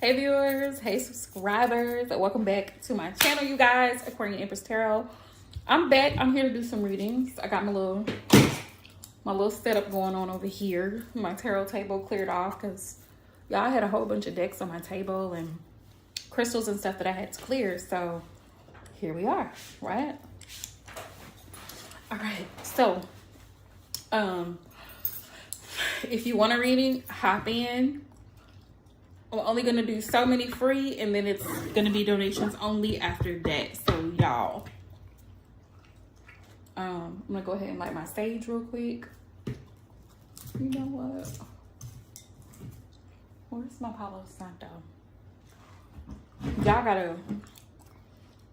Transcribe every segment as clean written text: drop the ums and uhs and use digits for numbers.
Hey viewers, hey subscribers, welcome back to my channel, you guys. Aquarian Empress Tarot. I'm back. I'm here to do some readings. I got my little setup going on over here. My tarot table cleared off because y'all had a whole bunch of decks on my table and crystals and stuff that I had to clear. So here we are, right? All right. So, if you want a reading, hop in. I'm only going to do so many free, and then it's going to be donations only after that. So, y'all, I'm going to go ahead and light my sage real quick. You know what? Where's my Palo Santo? Y'all got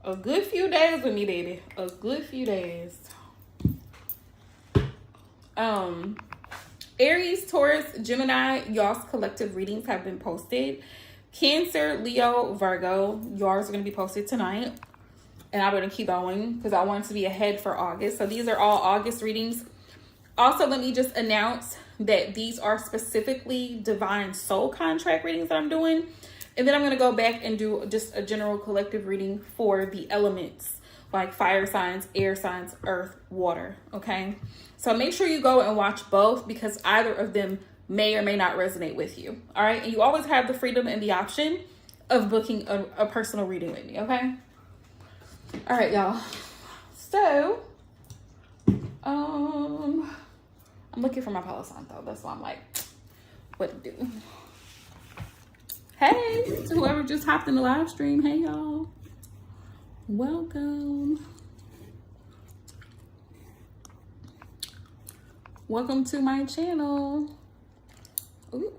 a good few days with me, baby. A good few days. Aries, Taurus, Gemini, y'all's collective readings have been posted. Cancer, Leo, Virgo, yours are going to be posted tonight. And I'm going to keep going because I want it to be ahead for August. So these are all August readings. Also, let me just announce that these are specifically divine soul contract readings that I'm doing. And then I'm going to go back and do just a general collective reading for the elements, like fire signs, air signs, earth, water. Okay. So make sure you go and watch both because either of them may or may not resonate with you. All right. And you always have the freedom and the option of booking a personal reading with me. Okay. All right, y'all. So, I'm looking for my Palo Santo. That's why I'm like, what to do? Hey, to whoever just hopped in the live stream. Hey, y'all. Welcome. Welcome to my channel. Ooh.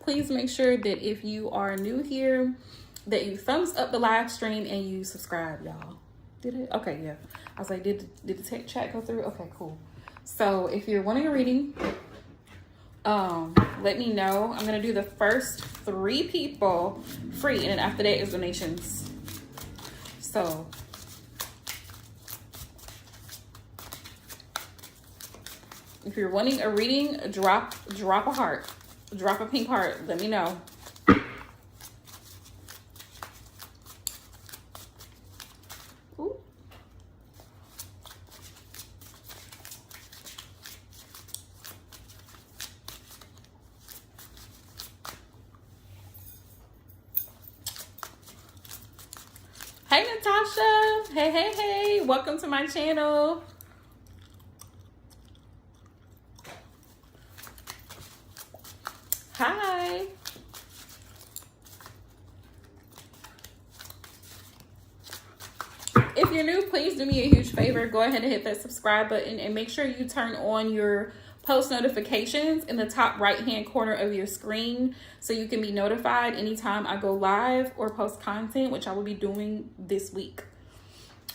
Please make sure that if you are new here, that you thumbs up the live stream and you subscribe, y'all. Did it? Okay, yeah. I was like, did the tech chat go through? Okay, cool. So if you're wanting a reading, let me know. I'm gonna do the first 3 people free, and then after that is donations. So if you're wanting a reading, drop a heart. Drop a pink heart. Let me know. Ooh. Hey, Natasha. Hey. Welcome to my channel. Hi. If you're new, please do me a huge favor. Go ahead and hit that subscribe button and make sure you turn on your post notifications in the top right-hand corner of your screen so you can be notified anytime I go live or post content, which I will be doing this week.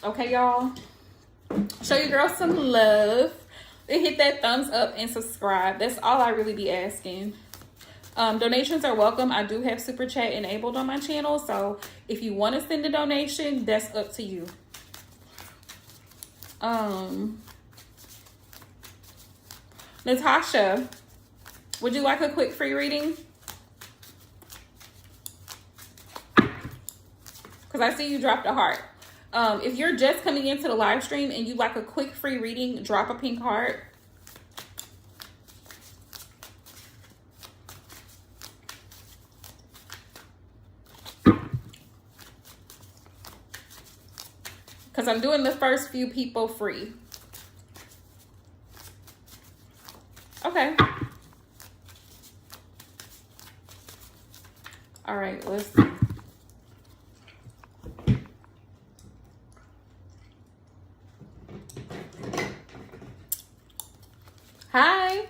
Okay, y'all? Show your girl some love. And hit that thumbs up and subscribe. That's all I really be asking. Donations are welcome. I do have super chat enabled on my channel, so if you want to send a donation, that's up to you. Natasha, would you like a quick free reading? Because I see you dropped a heart. If you're just coming into the live stream and you'd like a quick free reading, drop a pink heart. Because I'm doing the first few people free. Okay. All right, let's see. Hi.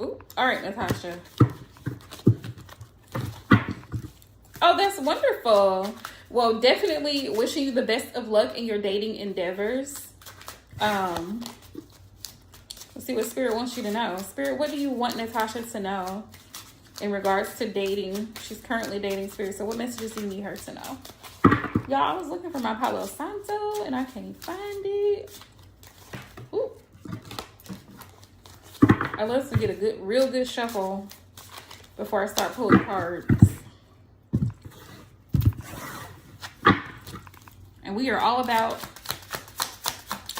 Ooh, all right, Natasha. Oh, that's wonderful. Well, definitely wishing you the best of luck in your dating endeavors. Let's see what Spirit wants you to know. Spirit, what do you want Natasha to know in regards to dating? She's currently dating, Spirit. So what messages do you need her to know? Y'all, I was looking for my Palo Santo and I can't find it. Ooh. I love to get a real good shuffle before I start pulling cards. And we are all about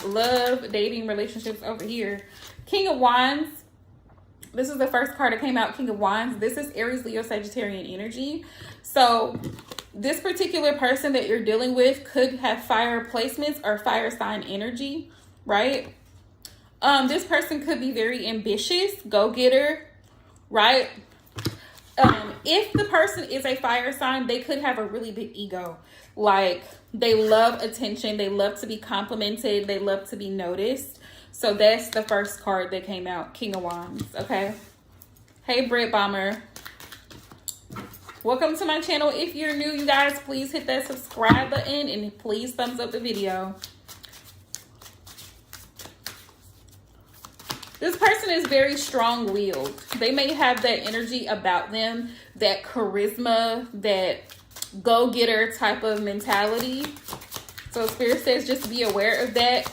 love, dating, relationships over here. King of Wands. This is the first card that came out, King of Wands. This is Aries, Leo, Sagittarian energy. So this particular person that you're dealing with could have fire placements or fire sign energy, right? This person could be very ambitious, go-getter, right? If the person is a fire sign, they could have a really big ego. Like, they love attention. They love to be complimented. They love to be noticed. So that's the first card that came out, King of Wands, okay? Hey, Britt Bomber. Welcome to my channel. If you're new, you guys, please hit that subscribe button and please thumbs up the video. This person is very strong-willed. They may have that energy about them, that charisma, that go-getter type of mentality. So Spirit says just be aware of that.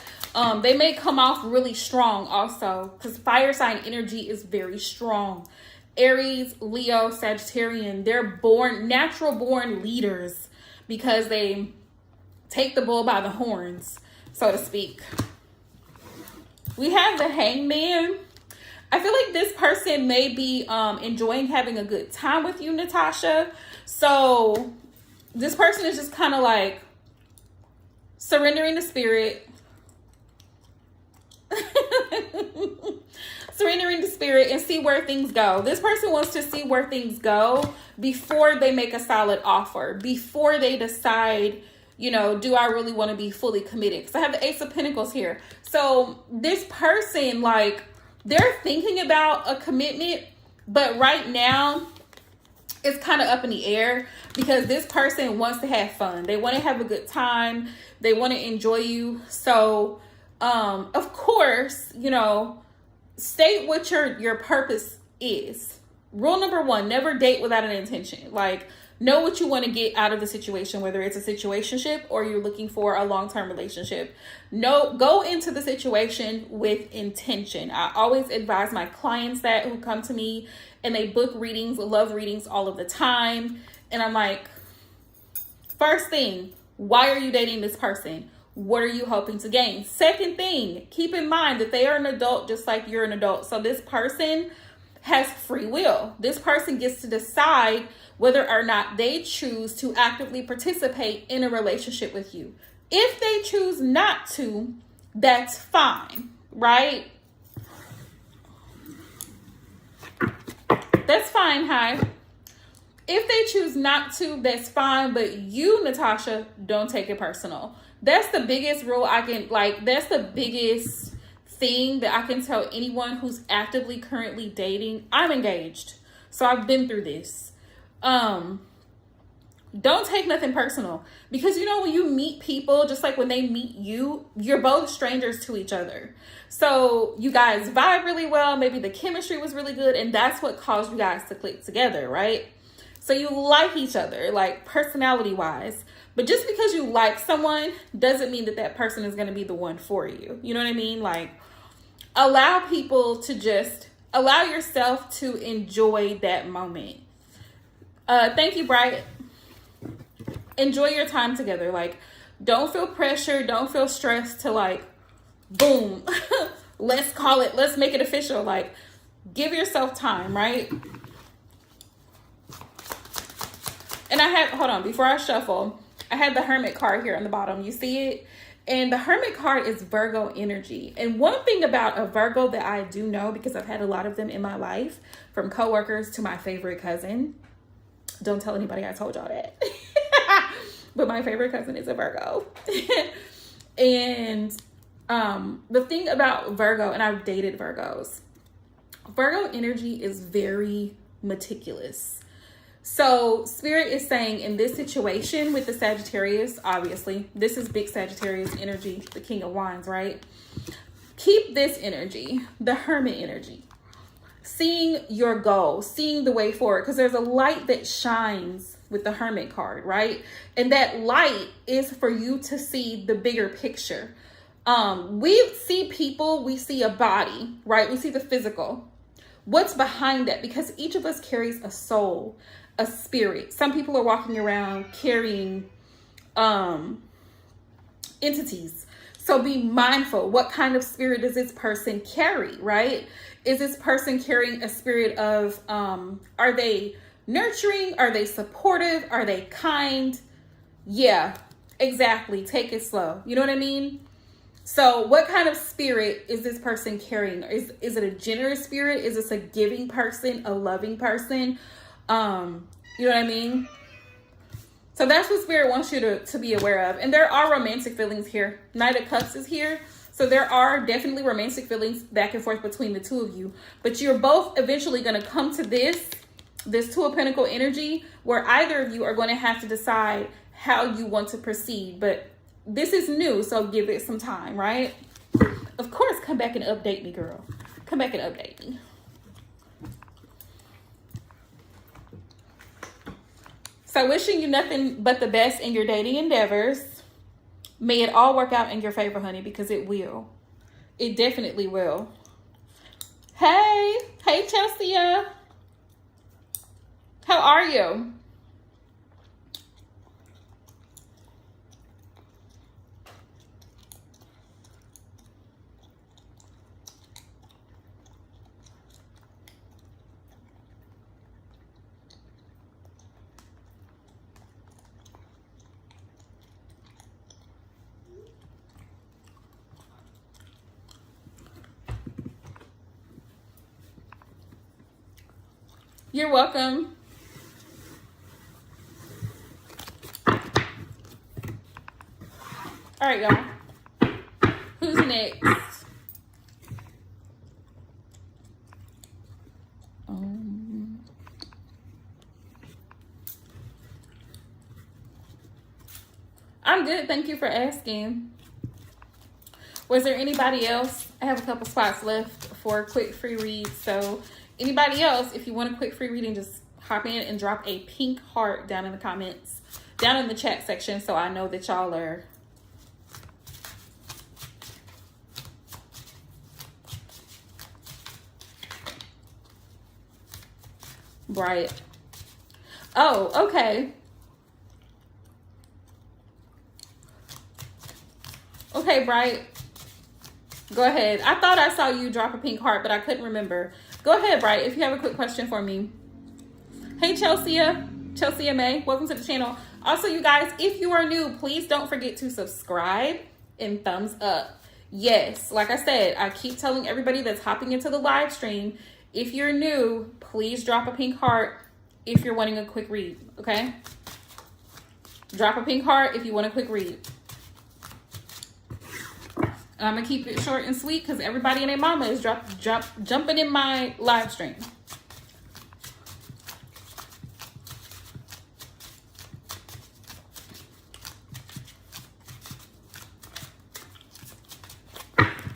They may come off really strong also, because fire sign energy is very strong. Aries, Leo, Sagittarian, they're natural born leaders because they take the bull by the horns, so to speak. We have the Hangman. I feel like this person may be enjoying having a good time with you, Natasha. So this person is just kind of like surrendering to spirit. Surrendering to spirit and see where things go. This person wants to see where things go before they make a solid offer, before they decide, you know, do I really want to be fully committed? Because I have the Ace of Pentacles here. So this person, like, they're thinking about a commitment, but right now it's kind of up in the air because this person wants to have fun. They want to have a good time. They want to enjoy you. So, of course, you know, state what your purpose is. Rule number 1, never date without an intention. Like, know what you want to get out of the situation, whether it's a situationship or you're looking for a long-term relationship. Go into the situation with intention. I always advise my clients that who come to me and they book readings, love readings all of the time. And I'm like, first thing, why are you dating this person? What are you hoping to gain? Second thing, keep in mind that they are an adult just like you're an adult. So this person has free will. This person gets to decide whether or not they choose to actively participate in a relationship with you. If they choose not to, that's fine, right? That's fine, hi. If they choose not to, that's fine. But you, Natasha, don't take it personal. That's the biggest rule that's the biggest thing that I can tell anyone who's actively currently dating. I'm engaged, so I've been through this. Don't take nothing personal, because you know, when you meet people, just like when they meet you, you're both strangers to each other. So you guys vibe really well. Maybe the chemistry was really good, and that's what caused you guys to click together, right? So you like each other, like personality wise. But just because you like someone doesn't mean that that person is going to be the one for you. You know what I mean? Like, allow yourself to enjoy that moment. Thank you, Bright. Enjoy your time together. Like, don't feel pressure. Don't feel stressed to, like, boom, let's make it official. Like, give yourself time, right? And hold on, before I shuffle, I had the Hermit card here on the bottom. You see it? And the Hermit card is Virgo energy. And one thing about a Virgo that I do know, because I've had a lot of them in my life, from coworkers to my favorite cousin. Don't tell anybody I told y'all that. But my favorite cousin is a Virgo. And the thing about Virgo, and I've dated Virgos, Virgo energy is very meticulous. So Spirit is saying in this situation with the Sagittarius, obviously, this is big Sagittarius energy, the King of Wands, right? Keep this energy, the Hermit energy, seeing your goal, seeing the way forward, because there's a light that shines with the Hermit card, right? And that light is for you to see the bigger picture. We see people, we see a body, right? We see the physical. What's behind that? Because each of us carries a soul, a spirit. Some people are walking around carrying entities. So be mindful. What kind of spirit does this person carry, right? Is this person carrying a spirit of, are they nurturing? Are they supportive? Are they kind? Yeah, exactly. Take it slow. You know what I mean? So what kind of spirit is this person carrying? Is it a generous spirit? Is this a giving person, a loving person? You know what I mean? So that's what Spirit wants you to be aware of. And there are romantic feelings here. Knight of Cups is here. So there are definitely romantic feelings back and forth between the two of you. But you're both eventually going to come to this Two of Pentacle energy where either of you are going to have to decide how you want to proceed. But this is new, so give it some time, right? Of course, come back and update me, girl. Come back and update me. So wishing you nothing but the best in your dating endeavors. May it all work out in your favor, honey, because it will. It definitely will. Hey Chelsea. How are you? You're welcome. All right, y'all. Who's next? I'm good. Thank you for asking. Was there anybody else? I have a couple spots left for a quick free read. So anybody else, if you want a quick free reading, just hop in and drop a pink heart down in the comments, down in the chat section, so I know that y'all are bright. Oh, okay. Okay, Bright. Go ahead. I thought I saw you drop a pink heart, but I couldn't remember. Go ahead, Bright, if you have a quick question for me. Hey, Chelsea May. Welcome to the channel. Also, you guys, if you are new, please don't forget to subscribe and thumbs up. Yes, like I said, I keep telling everybody that's hopping into the live stream, if you're new, please drop a pink heart if you're wanting a quick read, okay? Drop a pink heart if you want a quick read. I'm gonna keep it short and sweet because everybody and their mama is jumping in my live stream.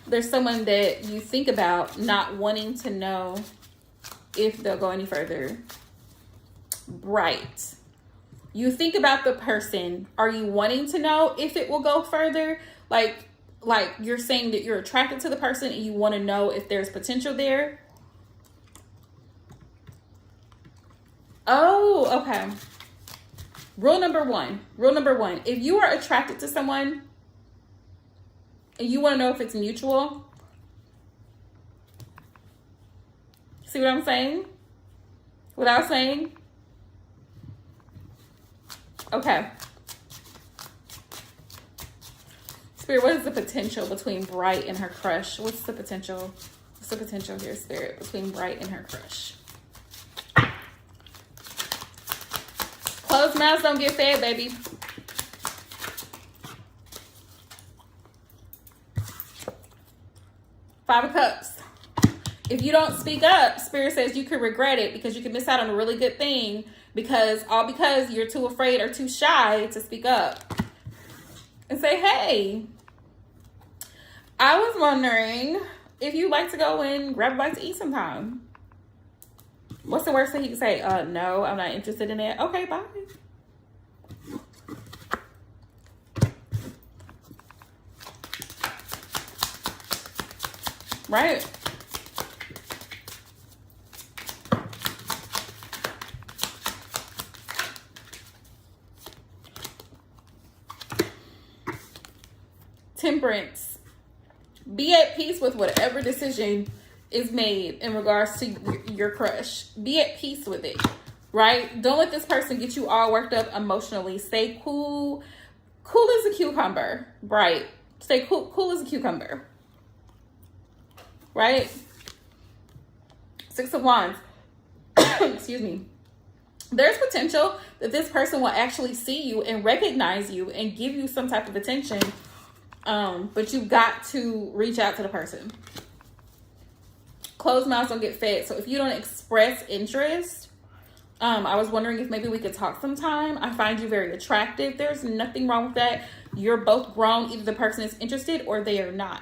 There's someone that you think about not wanting to know if they'll go any further. Right. You think about the person. Are you wanting to know if it will go further? Like you're saying that you're attracted to the person and you want to know if there's potential there. Oh, okay. Rule number one. If you are attracted to someone and you want to know if it's mutual, see what I'm saying? What I was saying? Okay. Spirit, what is the potential between Bright and her crush? What's the potential? What's the potential here, Spirit, between Bright and her crush? Closed mouths don't get fed, baby. Five of Cups. If you don't speak up, Spirit says you could regret it because you could miss out on a really good thing because you're too afraid or too shy to speak up and say, hey, I was wondering if you'd like to go and grab a bite to eat sometime. What's the worst thing he can say? No, I'm not interested in that. Okay, bye. right? Temperance. Be at peace with whatever decision is made in regards to your crush. Be at peace with it, right? Don't let this person get you all worked up emotionally. Stay cool. Cool as a cucumber, right? Stay cool as a cucumber, right? Six of Wands. Excuse me. There's potential that this person will actually see you and recognize you and give you some type of attention. But you've got to reach out to the person. Closed mouths don't get fed. So if you don't express interest, I was wondering if maybe we could talk sometime. I find you very attractive. There's nothing wrong with that. You're both grown. Either the person is interested or they are not.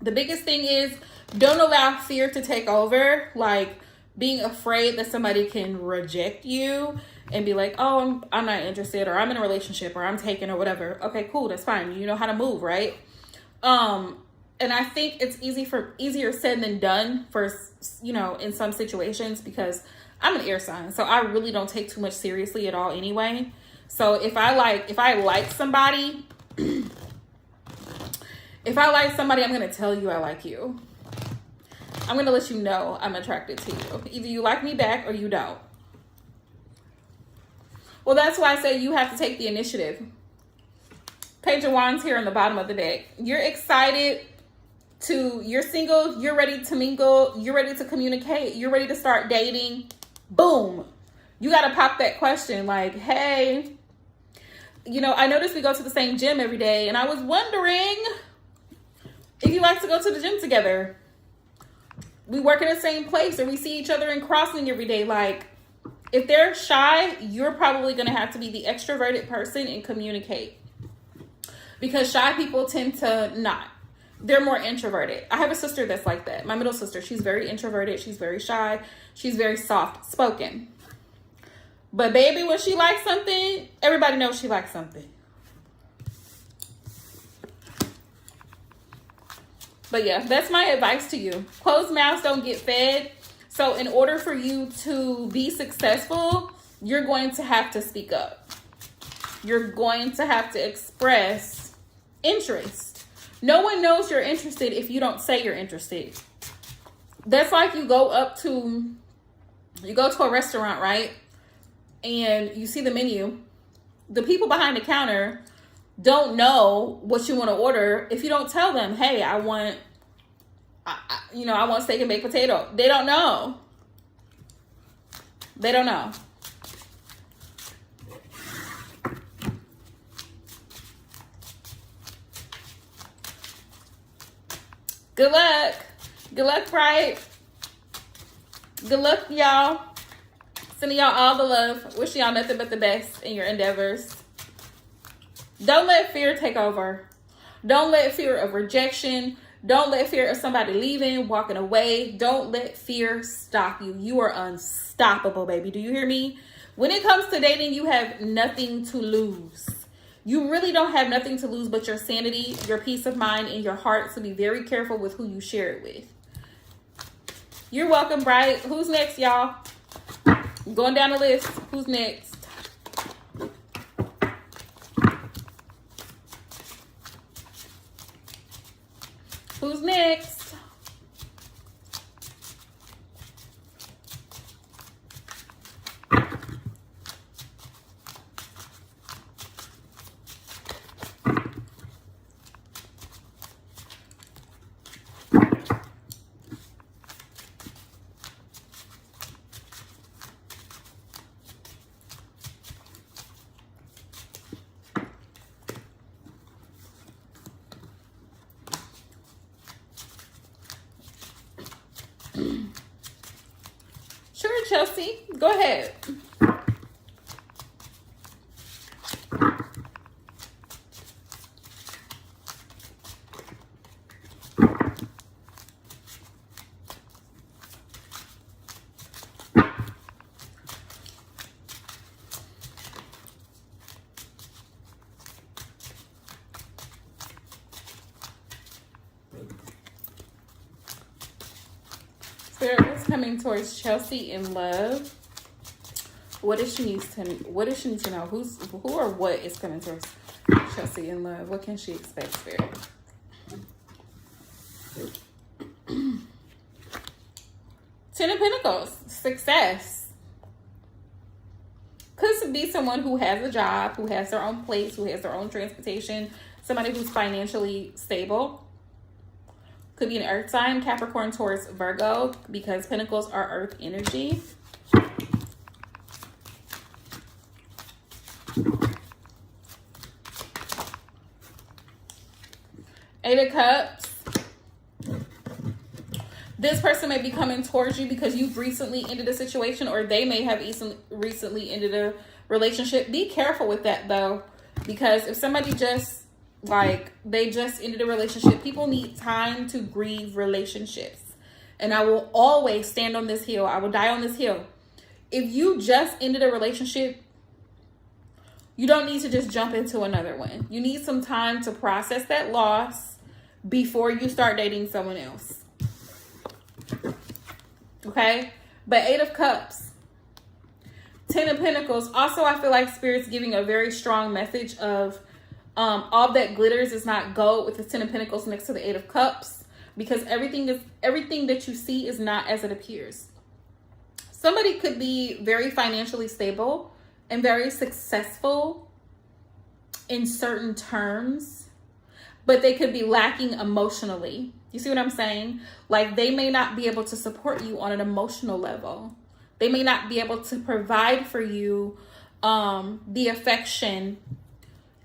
The biggest thing is don't allow fear to take over. Like being afraid that somebody can reject you and be like, oh, I'm not interested, or I'm in a relationship, or I'm taken, or whatever. Okay, cool. That's fine. You know how to move, right? And I think it's easier said than done for, in some situations, because I'm an air sign. So I really don't take too much seriously at all anyway. So if I like somebody, I'm going to tell you I like you. I'm going to let you know I'm attracted to you. Either you like me back or you don't. Well, that's why I say you have to take the initiative. Page of Wands here on the bottom of the deck. You're excited you're single, you're ready to mingle, you're ready to communicate, you're ready to start dating. Boom. You got to pop that question like, hey, I noticed we go to the same gym every day, and I was wondering if you like to go to the gym together. We work in the same place, or we see each other in crossing every day. Like, if they're shy, you're probably going to have to be the extroverted person and communicate. Because shy people tend to not. They're more introverted. I have a sister that's like that. My middle sister, she's very introverted. She's very shy. She's very soft spoken. But baby, when she likes something, everybody knows she likes something. But yeah, that's my advice to you. Closed mouths don't get fed. So in order for you to be successful, you're going to have to speak up. You're going to have to express interest. No one knows you're interested if you don't say you're interested. That's like you go to a restaurant, right? And you see the menu. The people behind the counter don't know what you want to order if you don't tell them, hey, I want steak and baked potato. They don't know. They don't know. Good luck. Good luck, Pride. Good luck, y'all. Sending y'all all the love. Wishing y'all nothing but the best in your endeavors. Don't let fear take over. Don't let fear of rejection. Don't let fear of somebody leaving, walking away. Don't let fear stop you. You are unstoppable, baby. Do you hear me? When it comes to dating, you have nothing to lose. You really don't have nothing to lose but your sanity, your peace of mind, and your heart. So be very careful with who you share it with. You're welcome, Bright. Who's next, y'all? Going down the list. Who's next? Who's next? Sure, Chelsea. Go ahead. Spirit, what's coming towards Chelsea in love? What does she need to know? Who or what is coming towards Chelsea in love? What can she expect, Spirit? Ten of Pentacles, success. Could be someone who has a job, who has their own place, who has their own transportation, somebody who's financially stable. Could be an earth sign, Capricorn, Taurus, Virgo, because Pentacles are earth energy. Eight of Cups. This person may be coming towards you because you've recently ended a situation, or they may have recently ended a relationship. Be careful with that though, because if somebody just they just ended a relationship, people need time to grieve relationships. And I will always stand on this hill. I will die on this hill. If you just ended a relationship, you don't need to just jump into another one. You need some time to process that loss before you start dating someone else. Okay? But Eight of Cups, Ten of Pentacles. Also, I feel like Spirit's giving a very strong message of all that glitters is not gold with the Ten of Pentacles next to the Eight of Cups, because everything that you see is not as it appears. Somebody could be very financially stable and very successful in certain terms, but they could be lacking emotionally. You see what I'm saying? Like, they may not be able to support you on an emotional level. They may not be able to provide for you the affection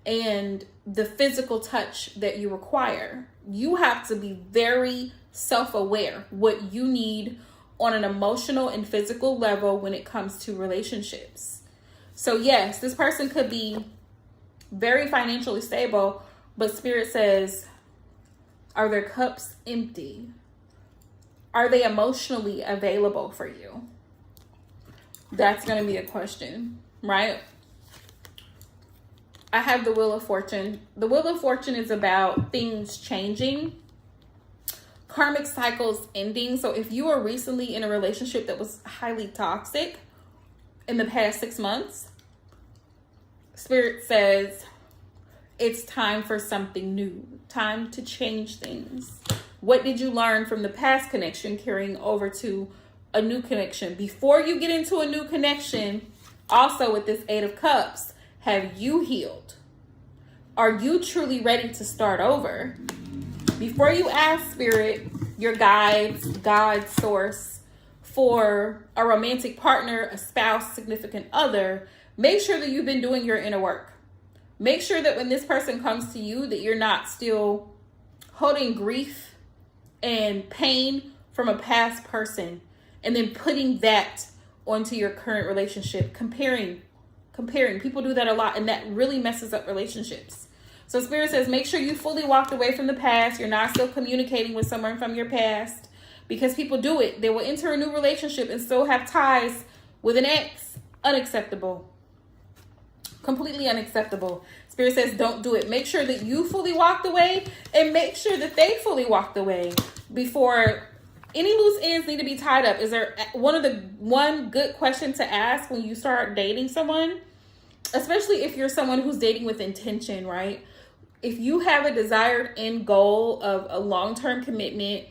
and the physical touch that you require. You have to be very self-aware what you need on an emotional and physical level when it comes to relationships. So yes, this person could be very financially stable, but Spirit says, are their cups empty? Are they emotionally available for you? That's going to be a question, right? I have the Wheel of Fortune. The Wheel of Fortune is about things changing, karmic cycles ending. So if you were recently in a relationship that was highly toxic in the past 6 months, Spirit says it's time for something new, time to change things. What did you learn from the past connection carrying over to a new connection? Before you get into a new connection, also with this Eight of Cups, have you healed? Are you truly ready to start over? Before you ask Spirit, your guides, God, source, for a romantic partner, a spouse, significant other, make sure that you've been doing your inner work. Make sure that when this person comes to you, that you're not still holding grief and pain from a past person and then putting that onto your current relationship. Comparing. People do that a lot, and that really messes up relationships. So Spirit says, make sure you fully walked away from the past. You're not still communicating with someone from your past, because people do it. They will enter a new relationship and still have ties with an ex. Unacceptable. Completely unacceptable. Spirit says, don't do it. Make sure that you fully walked away, and make sure that they fully walked away before any loose ends need to be tied up. Is there one good question to ask when you start dating someone, especially if you're someone who's dating with intention, right? If you have a desired end goal of a long-term commitment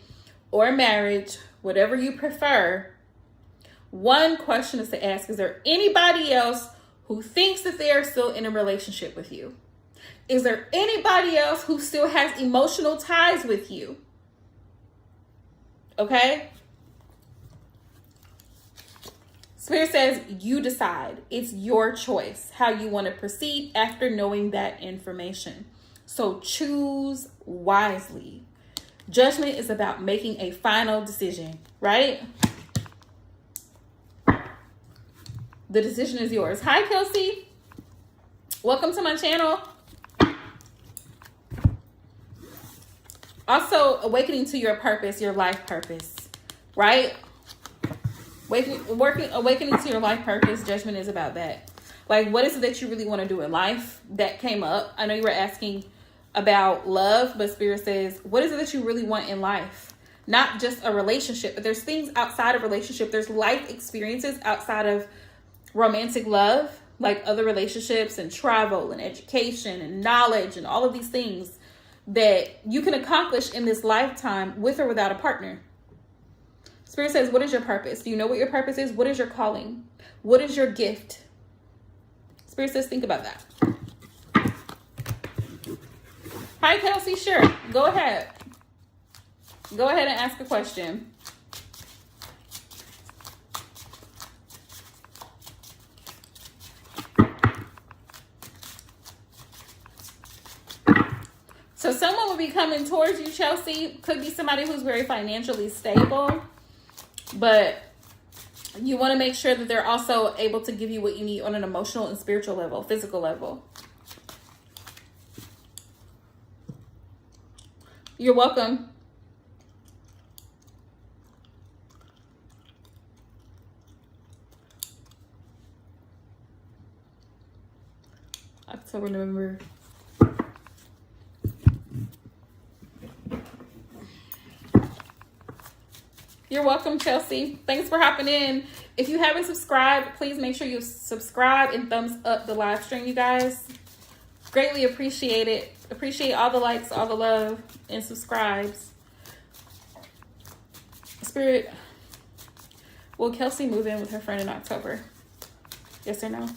or marriage, whatever you prefer, one question is to ask, is there anybody else who thinks that they are still in a relationship with you? Is there anybody else who still has emotional ties with you? Okay? Spirit says you decide. It's your choice how you want to proceed after knowing that information. So choose wisely. Judgment is about making a final decision, right? The decision is yours. Hi, Kelsey. Welcome to my channel. Also, awakening to your purpose, your life purpose, right? Awakening to your life purpose. Judgment is about that. Like, what is it that you really want to do in life? That came up. I know you were asking about love, but Spirit says, what is it that you really want in life? not just a relationship, but there's things outside of relationship. There's life experiences outside of romantic love, like other relationships and travel and education and knowledge and all of these things that you can accomplish in this lifetime with or without a partner. Spirit says, what is your purpose? Do you know what your purpose is? What is your calling? What is your gift? Spirit says, think about that. Hi, Kelsey. Sure. Go ahead. Go ahead and ask a question. So someone will be coming towards you, Chelsea. Could be somebody who's very financially stable, but you want to make sure that they're also able to give you what you need on an emotional and spiritual level, physical level. You're welcome. October, November. You're welcome, Chelsea. Thanks for hopping in. If you haven't subscribed, please make sure you subscribe and thumbs up the live stream, you guys. Greatly appreciate it. Appreciate all the likes, all the love, and subscribes. Spirit, will Kelsey move in with her friend in October? Yes or no?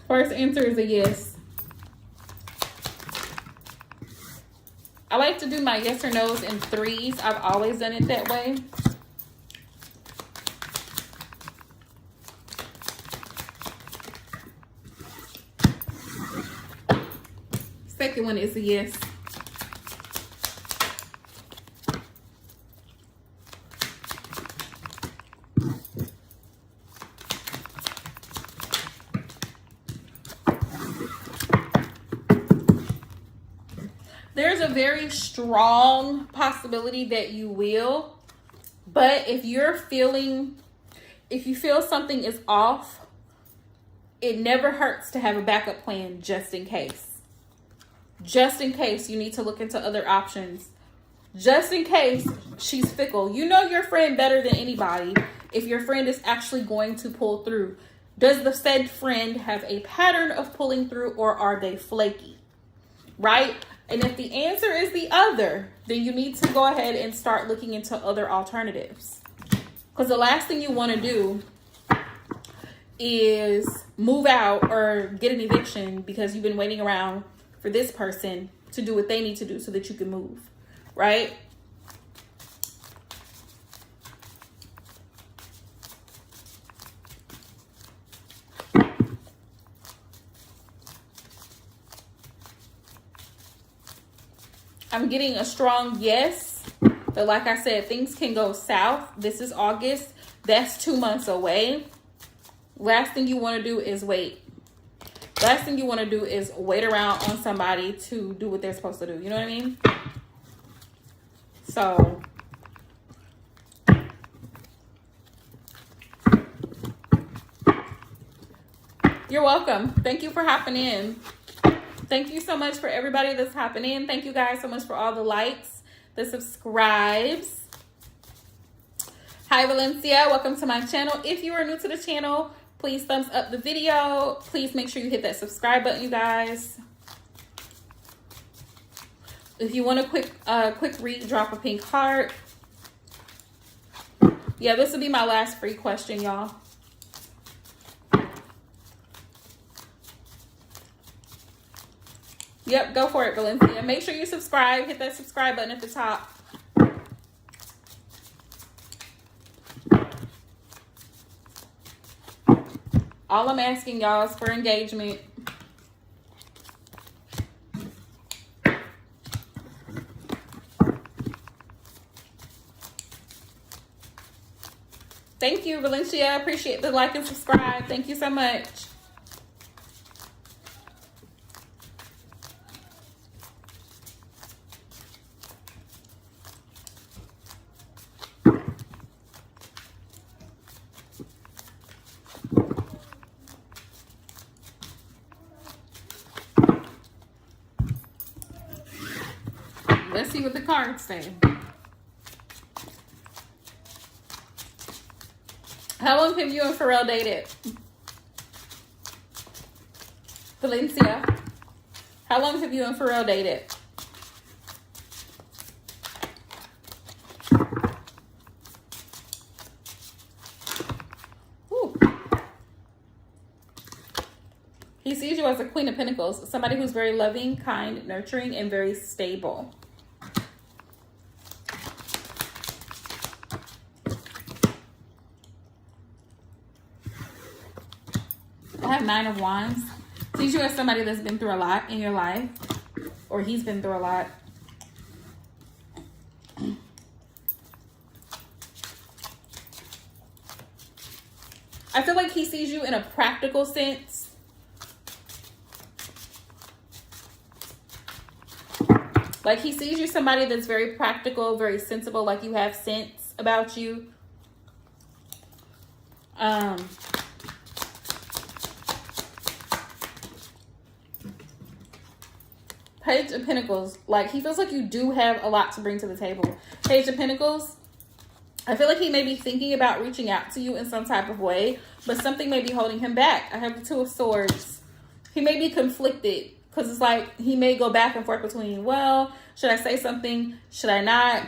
First answer is a yes. I like to do my yes or no's in threes. I've always done it that way. Second one is a yes. There's a very strong possibility that you will, but if you feel something is off, it never hurts to have a backup plan just in case. Just in case you need to look into other options. Just in case she's fickle. You know your friend better than anybody if your friend is actually going to pull through. Does the said friend have a pattern of pulling through, or are they flaky? Right? And if the answer is the other, then you need to go ahead and start looking into other alternatives. Because the last thing you want to do is move out or get an eviction because you've been waiting around for this person to do what they need to do so that you can move, right? I'm getting a strong yes, but like I said, things can go south. This is August. That's 2 months away. Last thing you want to do is wait. Last thing you want to do is wait around on somebody to do what they're supposed to do. You know what I mean? So you're welcome. Thank you for hopping in. Thank you so much for everybody that's hopping in. Thank you guys so much for all the likes, the subscribes. Hi, Valencia. Welcome to my channel. If you are new to the channel, please thumbs up the video. Please make sure you hit that subscribe button, you guys. If you want a quick read, drop a pink heart. Yeah, this will be my last free question, y'all. Yep, go for it, Valencia. Make sure you subscribe. Hit that subscribe button at the top. All I'm asking y'all is for engagement. Thank you, Valencia. Appreciate the like and subscribe. Thank you so much. Let's see what the cards say. How long have you and Pharrell dated? Valencia. How long have you and Pharrell dated? Ooh. He sees you as a Queen of Pentacles, somebody who's very loving, kind, nurturing, and very stable. I have 9 of Wands. Sees you as somebody that's been through a lot in your life, or he's been through a lot. I feel like he sees you in a practical sense. Like he sees you somebody that's very practical, very sensible, like you have sense about you. Page of Pentacles, like he feels like you do have a lot to bring to the table. Page of Pentacles, I feel like he may be thinking about reaching out to you in some type of way, but something may be holding him back. I have the Two of Swords. He may be conflicted because it's like he may go back and forth between, well, should I say something? Should I not?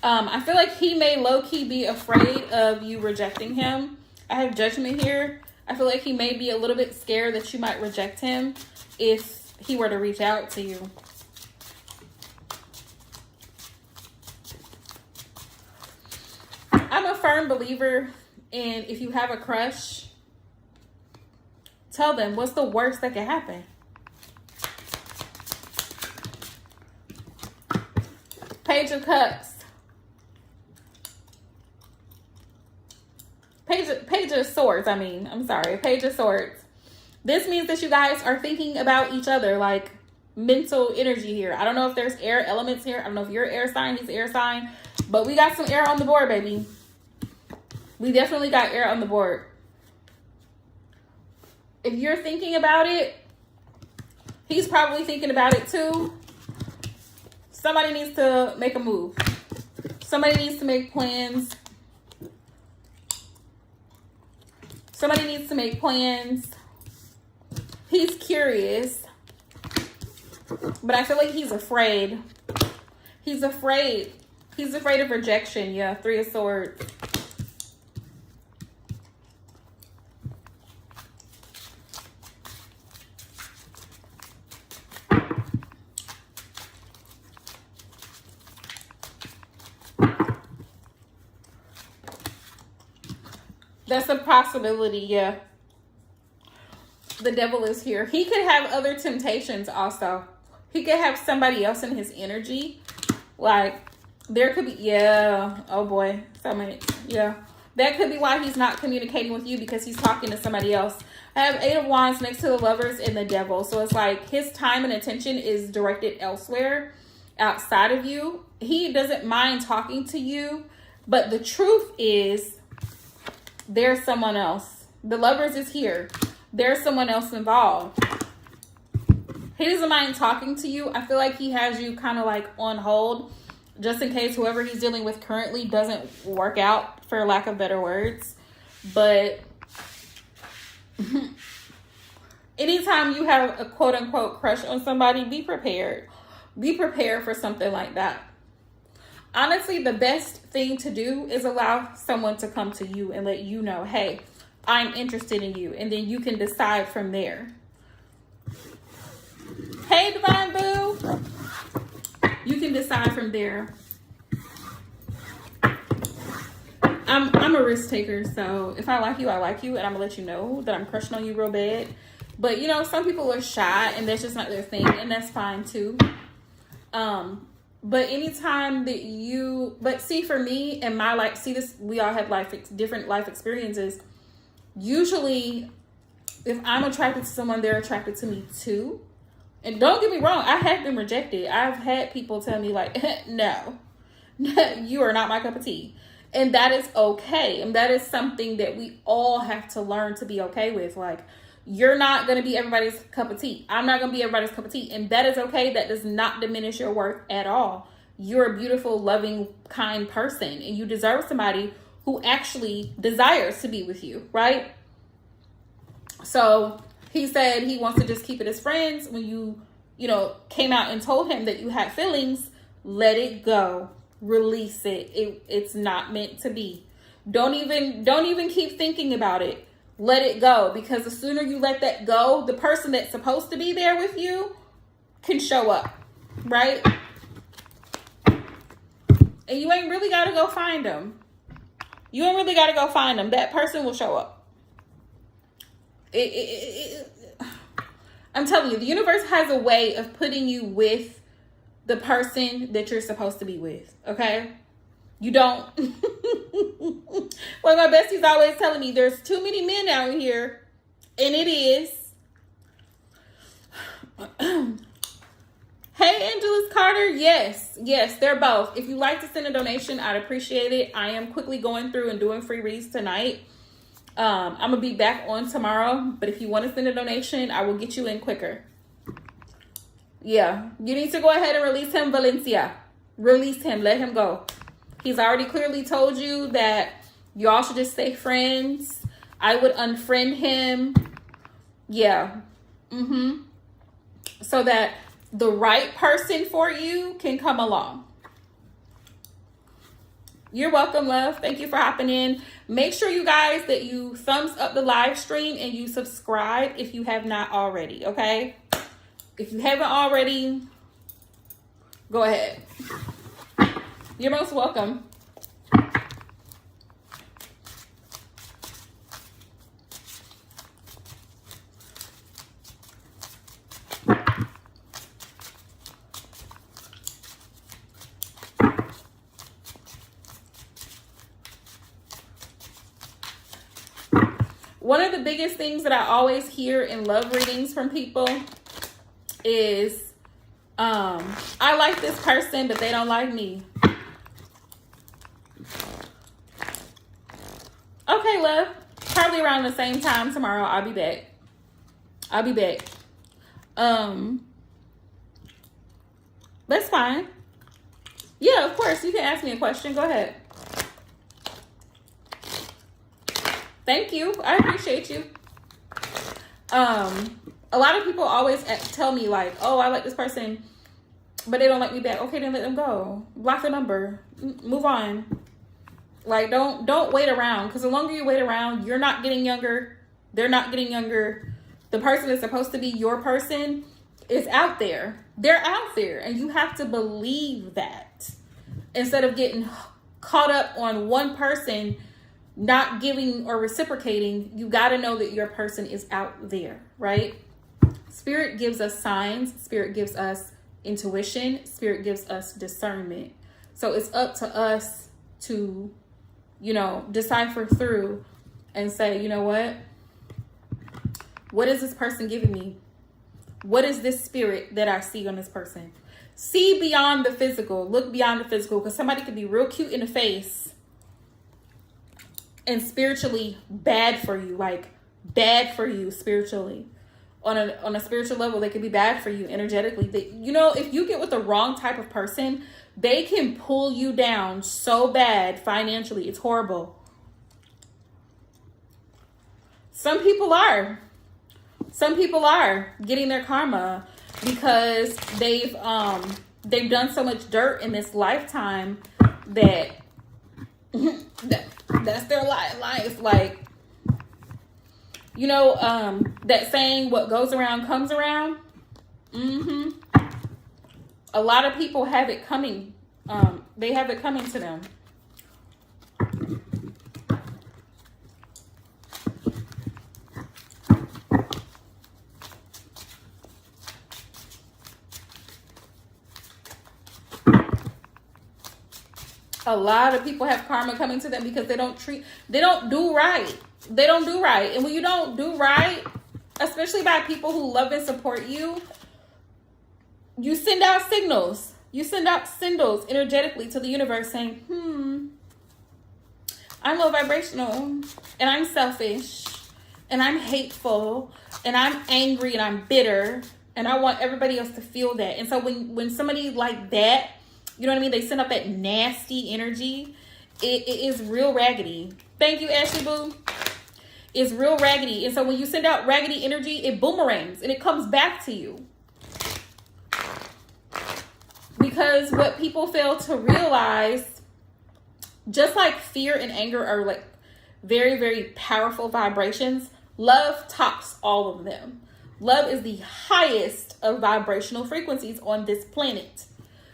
I feel like he may low-key be afraid of you rejecting him. I have Judgment here. I feel like he may be a little bit scared that you might reject him if he were to reach out to you. I'm a firm believer in if you have a crush, tell them what's the worst that can happen. Page of Cups. Page of Swords, I'm sorry. Page of Swords. This means that you guys are thinking about each other, like mental energy here. I don't know if there's air elements here. I don't know if you're air sign, he's air sign. But we got some air on the board, baby. We definitely got air on the board. If you're thinking about it, he's probably thinking about it too. Somebody needs to make a move. Somebody needs to make plans. Somebody needs to make plans. He's curious. But I feel like he's afraid. He's afraid. He's afraid of rejection. Yeah, Three of Swords. That's a possibility, yeah. The Devil is here. He could have other temptations also. He could have somebody else in his energy. Like, there could be, yeah. Oh boy, so many, yeah. That could be why he's not communicating with you, because he's talking to somebody else. I have Eight of Wands next to the Lovers and the Devil. So it's like his time and attention is directed elsewhere outside of you. He doesn't mind talking to you, but the truth is there's someone else. The Lovers is here. There's someone else involved. He doesn't mind talking to you. I feel like he has you kind of like on hold just in case whoever he's dealing with currently doesn't work out, for lack of better words. But anytime you have a quote unquote crush on somebody, be prepared. Be prepared for something like that. Honestly, the best thing to do is allow someone to come to you and let you know, hey, I'm interested in you. And then you can decide from there. Hey, Divine Boo. You can decide from there. I'm a risk taker, so if I like you, I like you, and I'm gonna let you know that I'm crushing on you real bad. But you know, some people are shy and that's just not their thing, and that's fine too. But anytime that you, but see, for me and my life, see this, we all have different life experiences. Usually, if I'm attracted to someone, they're attracted to me too. And don't get me wrong, I have been rejected. I've had people tell me like, no, you are not my cup of tea. And that is okay. And that is something that we all have to learn to be okay with. Like, You're not going to be everybody's cup of tea. I'm not going to be everybody's cup of tea. And that is okay. That does not diminish your worth at all. You're a beautiful, loving, kind person. And you deserve somebody who actually desires to be with you, right? So he said he wants to just keep it as friends. When you came out and told him that you had feelings, let it go. Release it. It's not meant to be. Don't even keep thinking about it. Let it go, because the sooner you let that go, the person that's supposed to be there with you can show up, right? And you ain't really got to go find them. You ain't really got to go find them. That person will show up. I'm telling you, the universe has a way of putting you with the person that you're supposed to be with, okay? You don't. Well, my bestie's always telling me there's too many men out here, and it is. Hey, Angelus Carter. Yes, they're both. If you like to send a donation, I'd appreciate it. I am quickly going through and doing free reads tonight. I'm going to be back on tomorrow, but if you want to send a donation, I will get you in quicker. Yeah, you need to go ahead and release him, Valencia. Release him. Let him go. He's already clearly told you that y'all should just stay friends. I would unfriend him. Yeah. So that the right person for you can come along. You're welcome, love. Thank you for hopping in. Make sure, you guys, that you thumbs up the live stream and you subscribe if you have not already, okay? If you haven't already, go ahead. You're most welcome. One of the biggest things that I always hear in love readings from people is, I like this person, but they don't like me. Okay, love. Probably around the same time tomorrow. I'll be back. That's fine. Yeah, of course. You can ask me a question. Go ahead. Thank you. I appreciate you. A lot of people always tell me like, oh, I like this person, but they don't like me back. Okay, then let them go. Block the number. Move on. Like, don't wait around, because the longer you wait around, you're not getting younger. They're not getting younger. The person that's supposed to be your person is out there. They're out there, and you have to believe that. Instead of getting caught up on one person not giving or reciprocating, you got to know that your person is out there, right? Spirit gives us signs. Spirit gives us intuition. Spirit gives us discernment. So it's up to us to, decipher through and say, you know what is this person giving me? What is this spirit that I see on this person? See beyond the physical. Look beyond the physical, because somebody could be real cute in the face and spiritually bad for you, like bad for you spiritually. On a spiritual level, they could be bad for you energetically. If you get with the wrong type of person, they can pull you down so bad financially. It's horrible. Some people are getting their karma because they've done so much dirt in this lifetime that that's their life. Like, that saying, what goes around comes around. A lot of people have it coming. They have it coming to them. A lot of people have karma coming to them because they don't do right. They don't do right. And when you don't do right, especially by people who love and support you, you send out signals. You send out signals energetically to the universe saying, I'm low vibrational and I'm selfish and I'm hateful and I'm angry and I'm bitter and I want everybody else to feel that. And so when somebody like that, you know what I mean, they send up that nasty energy, it is real raggedy. Thank you, Ashley Boo. It's real raggedy. And so when you send out raggedy energy, it boomerangs and it comes back to you. Because what people fail to realize, just like fear and anger are like very, very powerful vibrations, love tops all of them. Love is the highest of vibrational frequencies on this planet.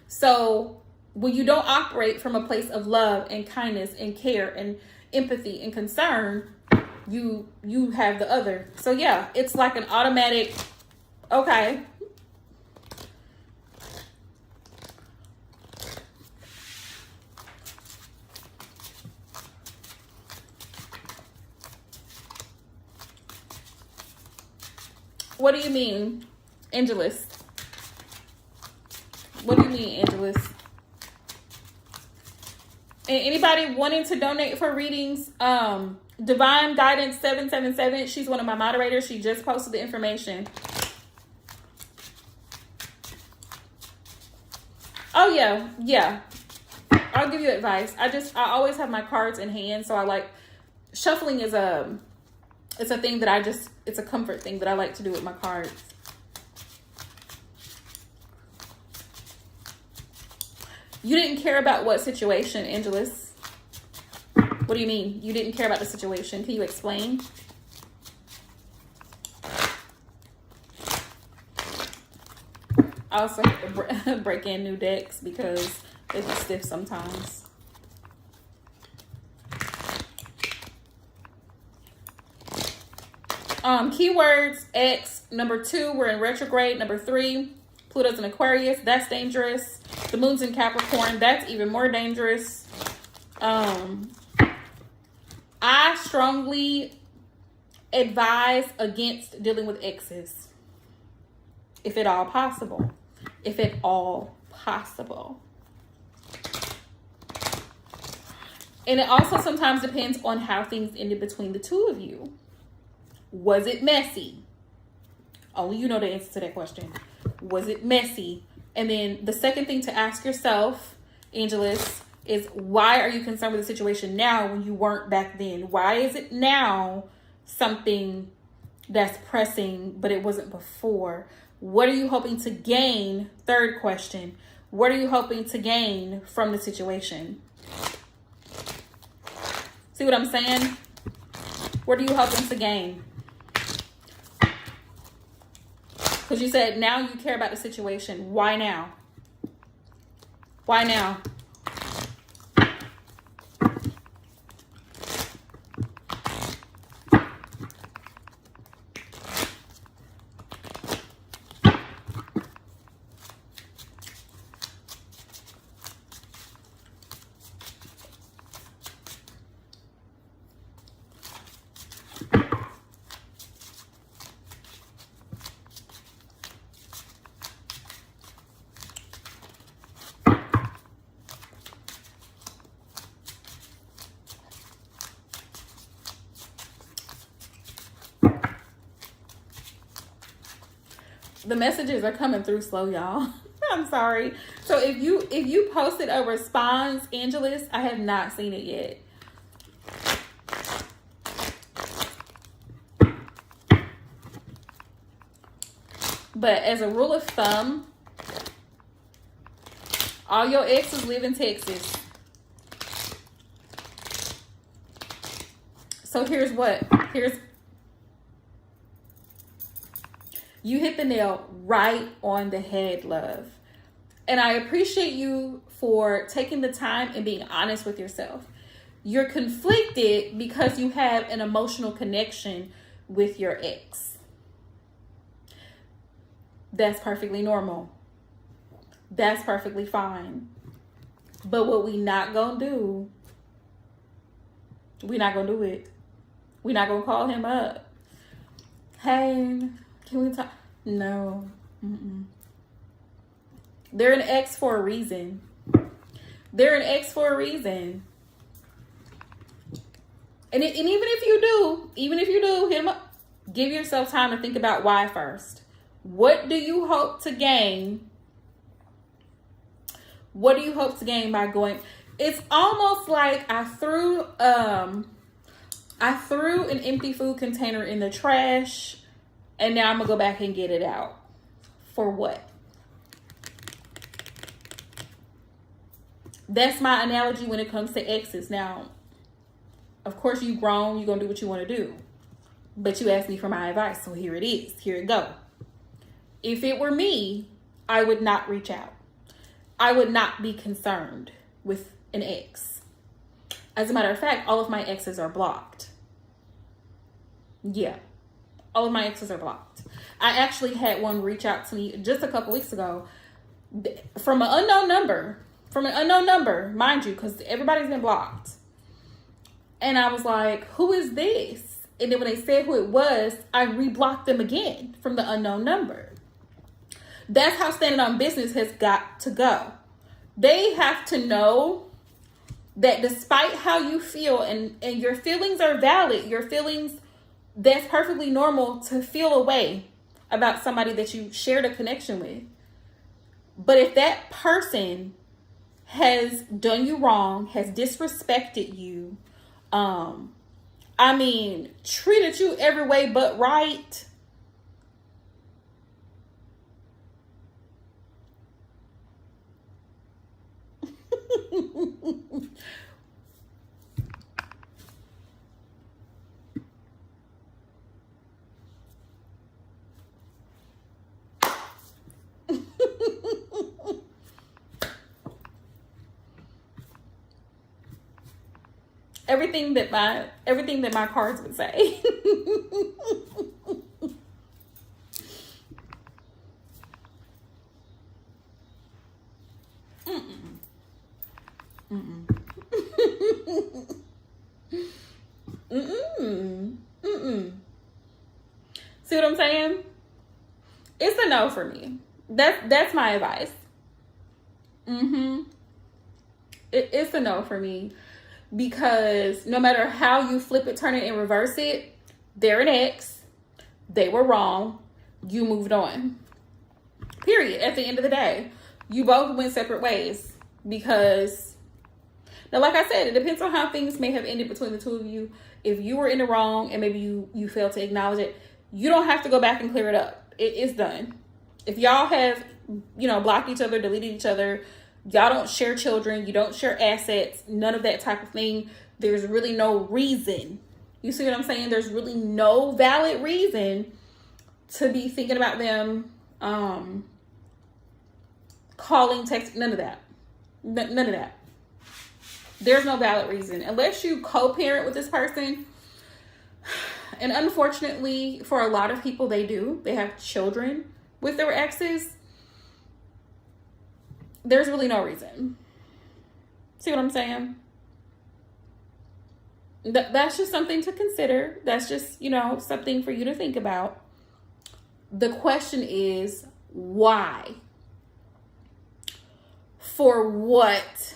So when you don't operate from a place of love and kindness and care and empathy and concern, you have the other. So yeah, it's like an automatic, okay. What do you mean, Angelus? What do you mean, Angelus? And anybody wanting to donate for readings, Divine Guidance 777, she's one of my moderators. She just posted the information. Oh yeah. I'll give you advice. I always have my cards in hand, so I like shuffling is it's a thing that it's a comfort thing that I like to do with my cards. You didn't care about what situation, Angelus? What do you mean? You didn't care about the situation? Can you explain? I also have to break in new decks because they get stiff sometimes. Keywords, X, number 2, we're in retrograde. Number 3, Pluto's in Aquarius. That's dangerous. The moon's in Capricorn. That's even more dangerous. I strongly advise against dealing with exes. If at all possible. If at all possible. And it also sometimes depends on how things ended between the two of you. Was it messy? Only you know the answer to that question. Was it messy? And then the second thing to ask yourself, Angelus, is why are you concerned with the situation now when you weren't back then? Why is it now something that's pressing, but it wasn't before? What are you hoping to gain? Third question. What are you hoping to gain from the situation? See what I'm saying? What are you hoping to gain? Because you said now you care about the situation. Why now? Why now? The messages are coming through slow, y'all. I'm sorry. So if you posted a response, Angelus, I have not seen it yet. But as a rule of thumb, all your exes live in Texas. So you hit the nail right on the head, love. And I appreciate you for taking the time and being honest with yourself. You're conflicted because you have an emotional connection with your ex. That's perfectly normal. That's perfectly fine. But what we not gonna do, we're not gonna do it. We're not gonna call him up. Hey, can we talk? No. They're an ex for a reason. They're an ex for a reason. And even if you do, hit him up. Give yourself time to think about why first. What do you hope to gain? What do you hope to gain by going? It's almost like I threw an empty food container in the trash, and now I'm gonna go back and get it out. For what? That's my analogy when it comes to exes. Now, of course, you've grown. You're gonna do what you want to do. But you asked me for my advice, so here it is. Here it go. If it were me, I would not reach out. I would not be concerned with an ex. As a matter of fact, all of my exes are blocked. Yeah, all of my exes are blocked. I actually had one reach out to me just a couple weeks ago from an unknown number. From an unknown number, mind you, because everybody's been blocked. And I was like, who is this? And then when they said who it was, I reblocked them again from the unknown number. That's how standing on business has got to go. They have to know that despite how you feel, and your feelings are valid, your feelings, that's perfectly normal to feel a way about somebody that you shared a connection with. But if that person has done you wrong, has disrespected you, treated you every way but right, everything that my cards would say. See what I'm saying? It's a no for me. That's my advice. It's a no for me, because no matter how you flip it, turn it, and reverse it, they're an ex. They were wrong. You moved on. Period. At the end of the day, you both went separate ways, because now, like I said, it depends on how things may have ended between the two of you. If you were in the wrong and maybe you failed to acknowledge it, you don't have to go back and clear it up. It is done. If y'all have, blocked each other, deleted each other, y'all don't share children, you don't share assets, none of that type of thing, there's really no reason. You see what I'm saying? There's really no valid reason to be thinking about them calling, texting, none of that. None of that. There's no valid reason. Unless you co-parent with this person, and unfortunately for a lot of people, they do. They have children with their exes. There's really no reason. See what I'm saying? That's just something to consider. That's just, something for you to think about. The question is, why? For what?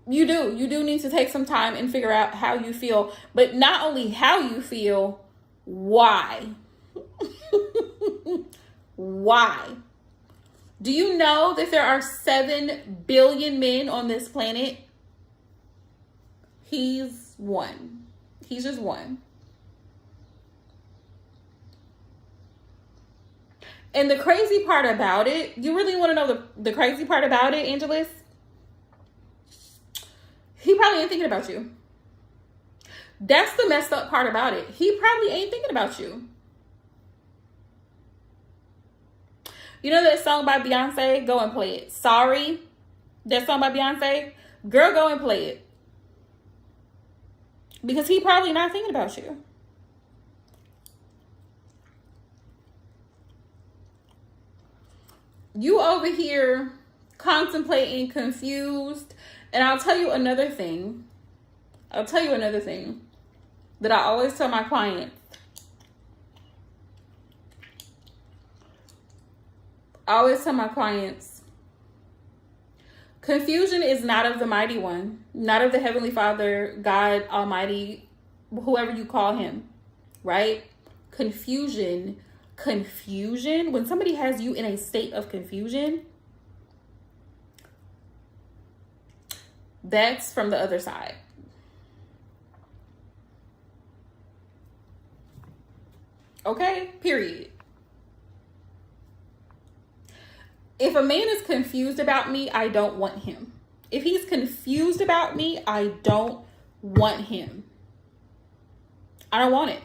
You do need to take some time and figure out how you feel, but not only how you feel, why? Why? Do you know that there are 7 billion men on this planet? He's one. He's just one. And the crazy part about it, you really want to know the crazy part about it, Angelus? He probably ain't thinking about you. That's the messed up part about it. He probably ain't thinking about you. You know that song by Beyonce? Go and play it. Sorry. That song by Beyonce? Girl, go and play it. Because he probably not thinking about you. You over here contemplating, confused. And I'll tell you another thing that I always tell my clients. Confusion is not of the mighty one, not of the Heavenly Father, God Almighty, whoever you call him, right? Confusion, when somebody has you in a state of confusion, that's from the other side. Okay, period. If a man is confused about me, I don't want him. If he's confused about me, I don't want him. I don't want it.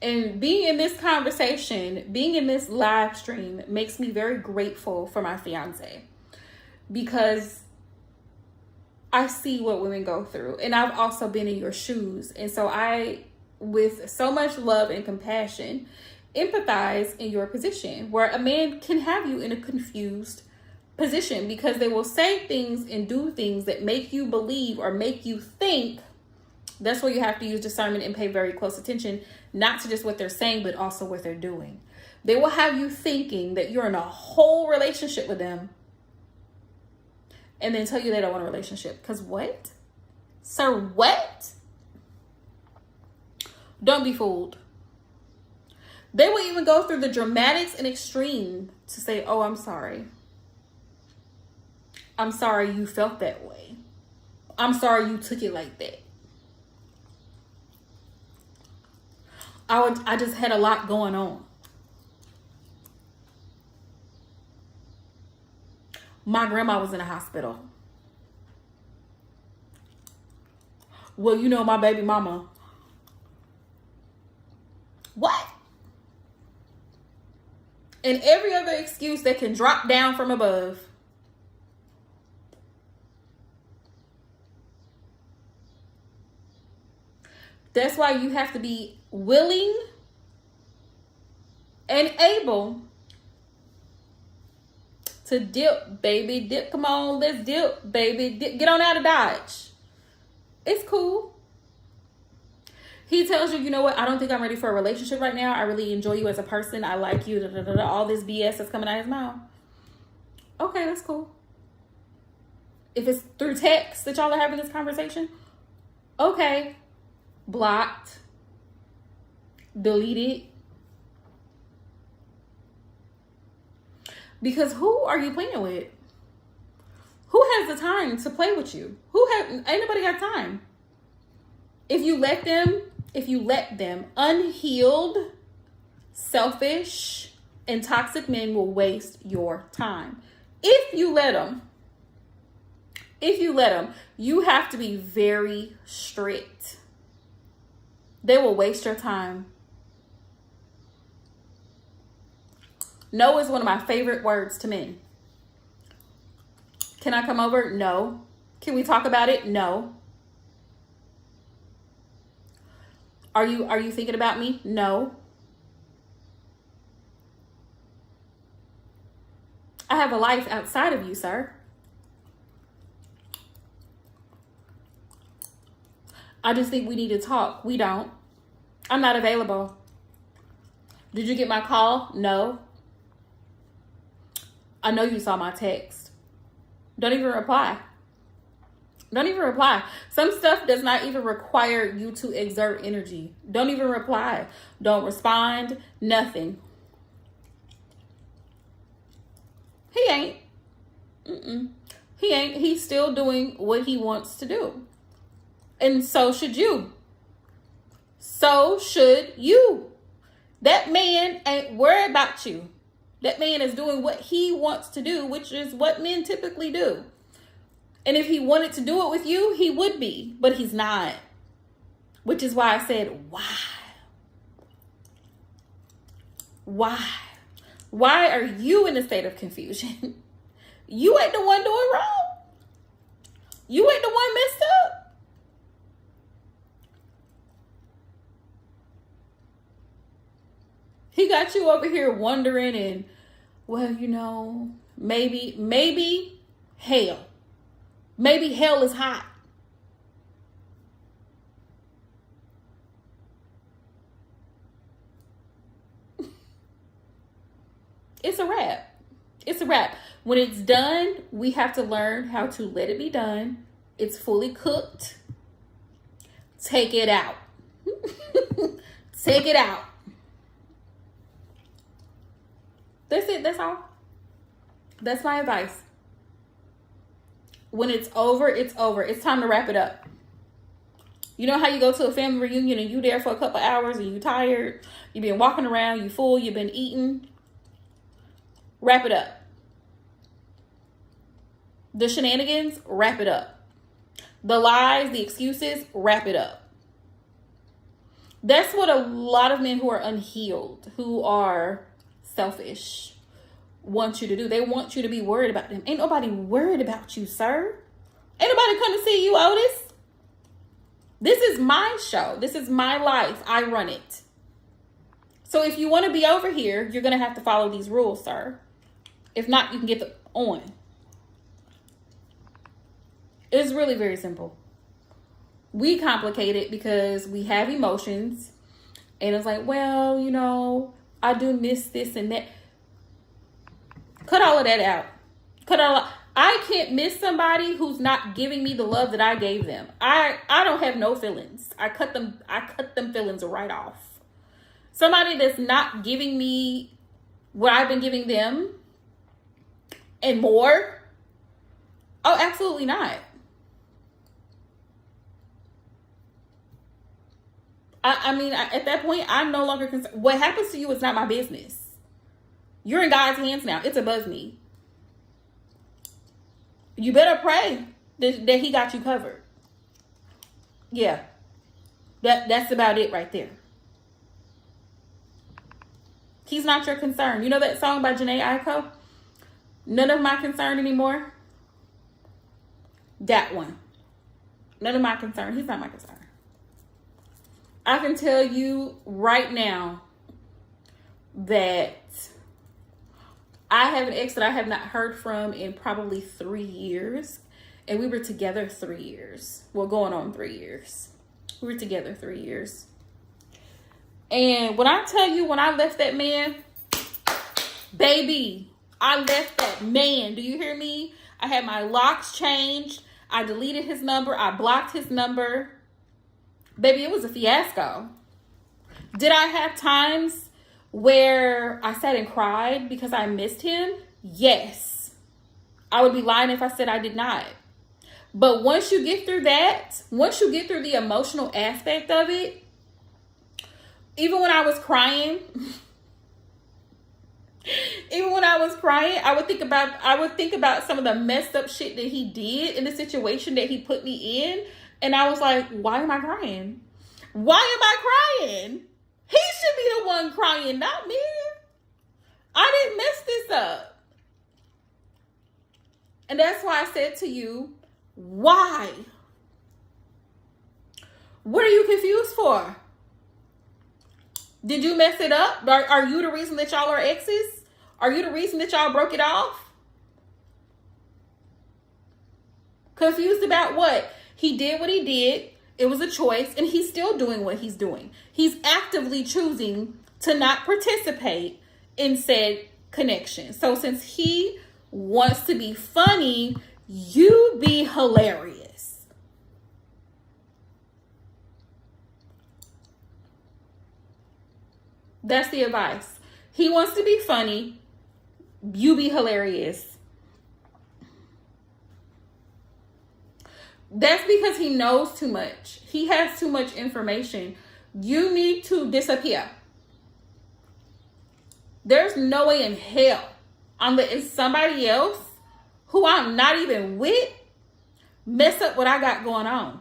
And being in this conversation, being in this live stream makes me very grateful for my fiance, because I see what women go through, and I've also been in your shoes. And so I, with so much love and compassion, empathize in your position, where a man can have you in a confused position because they will say things and do things that make you believe or make you think. That's where you have to use discernment and pay very close attention, not to just what they're saying, but also what they're doing. They will have you thinking that you're in a whole relationship with them, and then tell you they don't want a relationship. Because what? Sir, what? Don't be fooled. They will even go through the dramatics and extreme to say, oh, I'm sorry. I'm sorry you felt that way. I'm sorry you took it like that. I just had a lot going on. My grandma was in a hospital. Well, you know, my baby mama. What? And every other excuse that can drop down from above. That's why you have to be willing and able to dip, baby. Dip. Come on, let's dip, baby. Dip. Get on out of Dodge. It's cool. He tells you, you know what? I don't think I'm ready for a relationship right now. I really enjoy you as a person. I like you. All this BS that's coming out of his mouth. Okay, that's cool. If it's through text that y'all are having this conversation, okay. Blocked. Deleted. Because who are you playing with? Who has the time to play with you? Ain't nobody got time. If you let them, unhealed, selfish, and toxic men will waste your time. If you let them, you have to be very strict. They will waste your time. No is one of my favorite words to men. Can I come over? No. Can we talk about it? No. Are you thinking about me? No. I have a life outside of you, sir. I just think we need to talk. We don't. I'm not available. Did you get my call? No. I know you saw my text. Don't even reply. Don't even reply. Some stuff does not even require you to exert energy. Don't even reply. Don't respond. Nothing. He ain't. He ain't. He's still doing what he wants to do. And so should you. So should you. That man ain't worried about you. That man is doing what he wants to do, which is what men typically do. And if he wanted to do it with you, he would be, but he's not. Which is why I said, why? Why? Why are you in a state of confusion? You ain't the one doing wrong. You ain't the one messed up. He got you over here wondering and, well, you know, maybe hell. Maybe hell is hot. it's a wrap. It's a wrap. When it's done, we have to learn how to let it be done. It's fully cooked. Take it out. Take it out. That's it. That's all. That's my advice. When it's over, it's over. It's time to wrap it up. You know how you go to a family reunion and you there for a couple hours and you tired? You've been walking around, you full, you've been eating. Wrap it up. The shenanigans, wrap it up. The lies, the excuses, wrap it up. That's what a lot of men who are unhealed, who are selfish, want you to do. They want you to be worried about them. Ain't nobody worried about you, sir. Ain't nobody come to see you, Otis. This is my show. This is my life. I run it. So if you want to be over here, you're going to have to follow these rules, sir. If not, you can get on. It's really very simple. We complicate it because we have emotions. And it's like, well, you know, I do miss this and that. Cut all of that out. I can't miss somebody who's not giving me the love that I gave them. I don't have no feelings. I cut them feelings right off. Somebody that's not giving me what I've been giving them and more. Oh, absolutely not. I mean, at that point, I'm no longer concerned. What happens to you is not my business. You're in God's hands now. It's above me. You better pray that he got you covered. Yeah. That's about it right there. He's not your concern. You know that song by Jhené Aiko? None of my concern anymore? That one. None of my concern. He's not my concern. I can tell you right now that I have an ex that I have not heard from in probably 3 years. And we were together 3 years. Well, going on 3 years. We were together 3 years. And when I tell you, when I left that man, baby, I left that man. Do you hear me? I had my locks changed. I deleted his number. I blocked his number. Baby, it was a fiasco. Did I have times where I sat and cried because I missed him? Yes. I would be lying if I said I did not. But once you get through that, once you get through the emotional aspect of it, even when I was crying, I would think about some of the messed up shit that he did in the situation that he put me in. And I was like, why am I crying? Why am I crying? He should be the one crying, not me. I didn't mess this up. And that's why I said to you, why? What are you confused for? Did you mess it up? Are you the reason that y'all are exes? Are you the reason that y'all broke it off? Confused about what? He did what he did. It was a choice, and he's still doing what he's doing. He's actively choosing to not participate in said connection. So since he wants to be funny, you be hilarious. That's the advice. He wants to be funny. You be hilarious. That's because he knows too much. He has too much information. You need to disappear. There's no way in hell I'm letting somebody else who I'm not even with mess up what I got going on.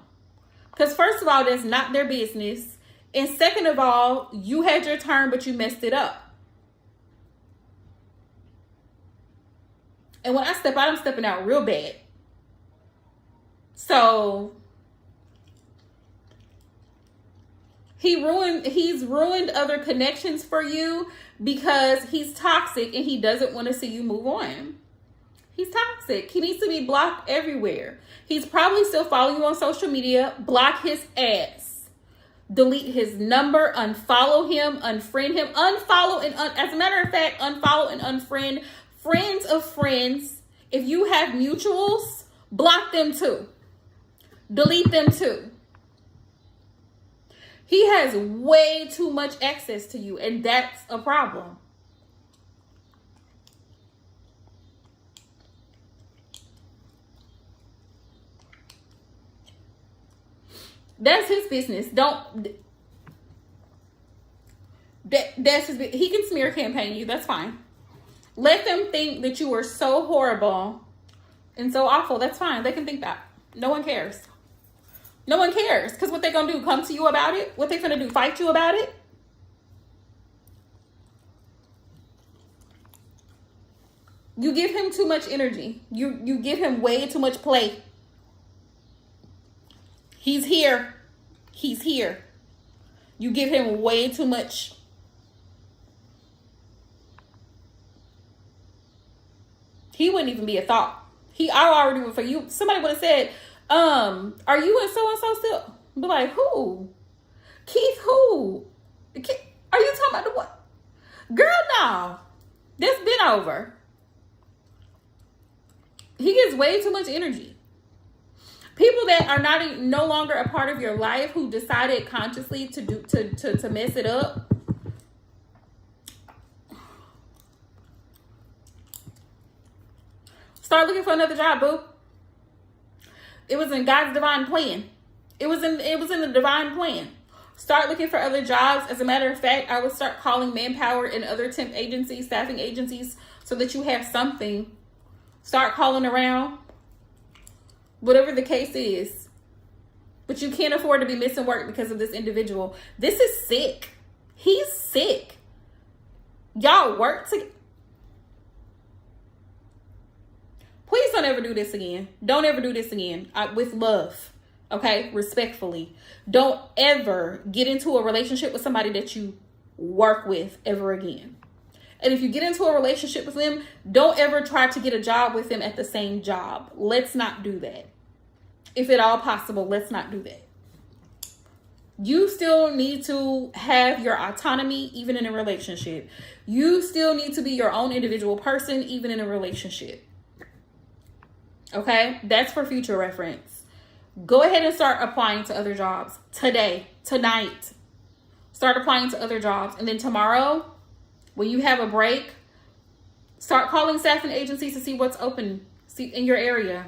Because first of all, that's not their business. And second of all, you had your turn, but you messed it up. And when I step out, I'm stepping out real bad. So he's ruined other connections for you because he's toxic and he doesn't want to see you move on. He's toxic. He needs to be blocked everywhere. He's probably still following you on social media. Block his ass. delete his number, unfollow him, unfriend him, unfollow and as a matter of fact, unfollow and unfriend friends of friends. If you have mutuals, block them too. Delete them too. He has way too much access to you, and that's a problem. That's his business. That's his business. He can smear campaign you. That's fine. Let them think that you are so horrible and so awful. That's fine. They can think that. No one cares. No one cares. Because what they going to do? Come to you about it? What they finna do? Fight you about it? You give him too much energy. You give him way too much play. He's here. He's here. You give him way too much. He wouldn't even be a thought. I already would for you. Somebody would have said, are you and so-and-so still? Be like, who? Keith, who? Are you talking about the what? Girl, no. This been over. He gets way too much energy. People that are no longer a part of your life, who decided consciously to mess it up. Start looking for another job, boo. It was in God's divine plan. It was in the divine plan. Start looking for other jobs. As a matter of fact, I would start calling Manpower and other temp agencies, staffing agencies, so that you have something. Start calling around. Whatever the case is. But you can't afford to be missing work because of this individual. This is sick. He's sick. Y'all work together. Please don't ever do this again. Don't ever do this again. With love. Okay? Respectfully. Don't ever get into a relationship with somebody that you work with ever again. And if you get into a relationship with them, don't ever try to get a job with them at the same job. Let's not do that. If at all possible, let's not do that. You still need to have your autonomy even in a relationship. You still need to be your own individual person even in a relationship. Okay? That's for future reference. Go ahead and start applying to other jobs today, tonight. Start applying to other jobs. And then tomorrow, when you have a break, start calling staffing agencies to see what's open in your area.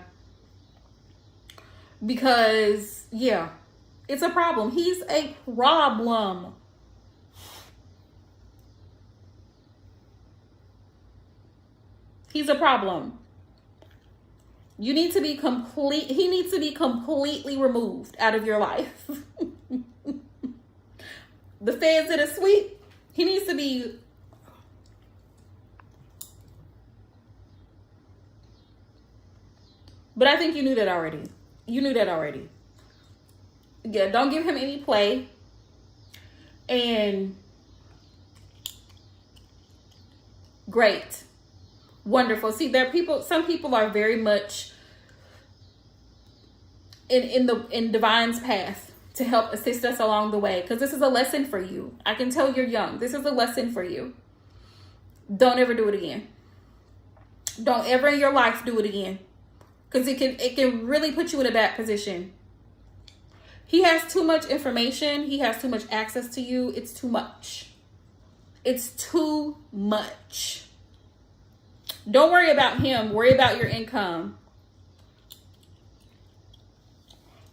Because, yeah, it's a problem. He's a problem. He's a problem. You need to be he needs to be completely removed out of your life. The feds did a sweep. He needs to be. But I think you knew that already. You knew that already. Yeah, don't give him any play. And great. Wonderful. See, some people are very much in Divine's path to help assist us along the way. Because this is a lesson for you. I can tell you're young. This is a lesson for you. Don't ever do it again. Don't ever in your life do it again. Because it can really put you in a bad position. He has too much information. He has too much access to you. It's too much. It's too much. Don't worry about him. Worry about your income.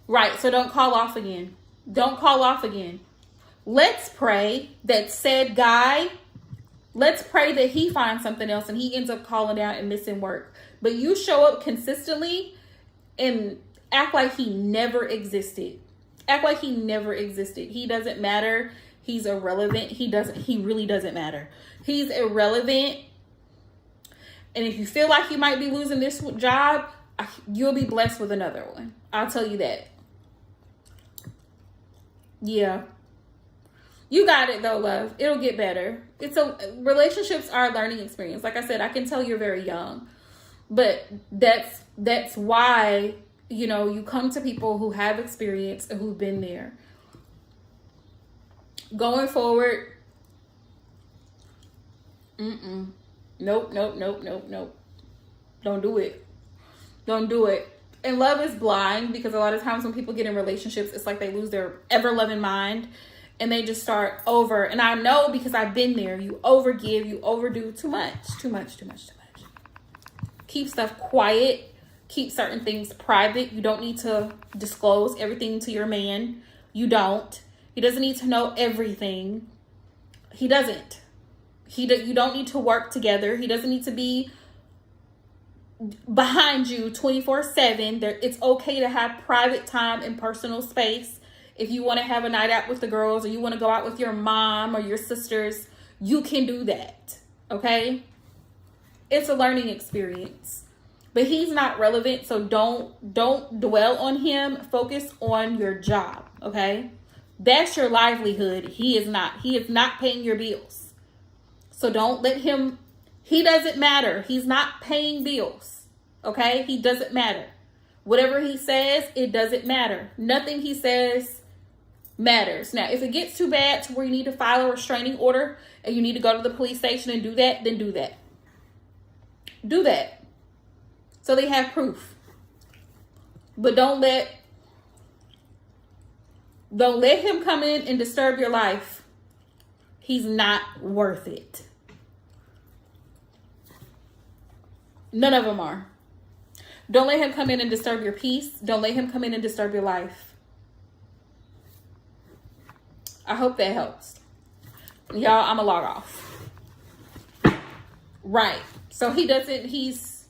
Right. So don't call off again. Don't call off again. Let's pray that said guy, let's pray that he finds something else and he ends up calling out and missing work. But you show up consistently and act like he never existed. Act like he never existed. He doesn't matter. He's irrelevant. He really doesn't matter. He's irrelevant. And if you feel like you might be losing this job, you'll be blessed with another one. I'll tell you that. Yeah. You got it though, love. It'll get better. Relationships are a learning experience. Like I said, I can tell you're very young. But that's why, you come to people who have experience and who've been there. Going forward, nope. Don't do it. Don't do it. And love is blind, because a lot of times when people get in relationships, it's like they lose their ever-loving mind and they just start over. And I know, because I've been there. You overgive, you overdo too much. Keep stuff quiet. Keep certain things private. You don't need to disclose everything to your man. You don't. He doesn't need to know everything. He doesn't. You don't need to work together. He doesn't need to be behind you 24/7. It's okay to have private time and personal space. If you want to have a night out with the girls, or you want to go out with your mom or your sisters, you can do that. Okay? It's a learning experience. But he's not relevant, so don't dwell on him. Focus on your job. Okay? That's your livelihood. He is not paying your bills. So don't let him. He doesn't matter. He's not paying bills. Okay? He doesn't matter. Whatever he says, it doesn't matter. Nothing he says matters. Now, if it gets too bad to where you need to file a restraining order and you need to go to the police station and do that, then do that. Do that. So they have proof. But don't let him come in and disturb your life. He's not worth it. None of them are. Don't let him come in and disturb your peace. Don't let him come in and disturb your life. I hope that helps. Y'all, I'm going to log off. Right. So he's...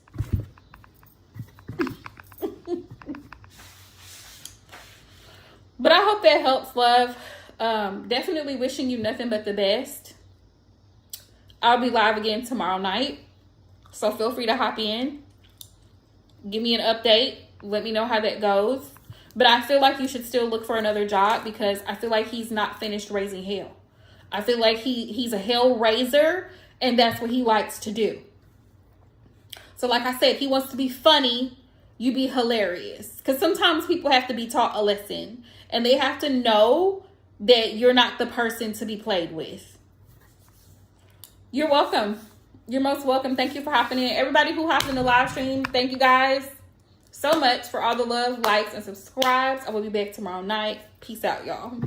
But I hope that helps, love. Definitely wishing you nothing but the best. I'll be live again tomorrow night. So feel free to hop in. Give me an update. Let me know how that goes. But I feel like you should still look for another job, because I feel like he's not finished raising hell. I feel like he's a hell raiser, and that's what he likes to do. So like I said, he wants to be funny. You be hilarious. Because sometimes people have to be taught a lesson. And they have to know that you're not the person to be played with. You're welcome. You're most welcome. Thank you for hopping in. Everybody who hopped in the live stream, thank you guys so much for all the love, likes, and subscribes. I will be back tomorrow night. Peace out, y'all.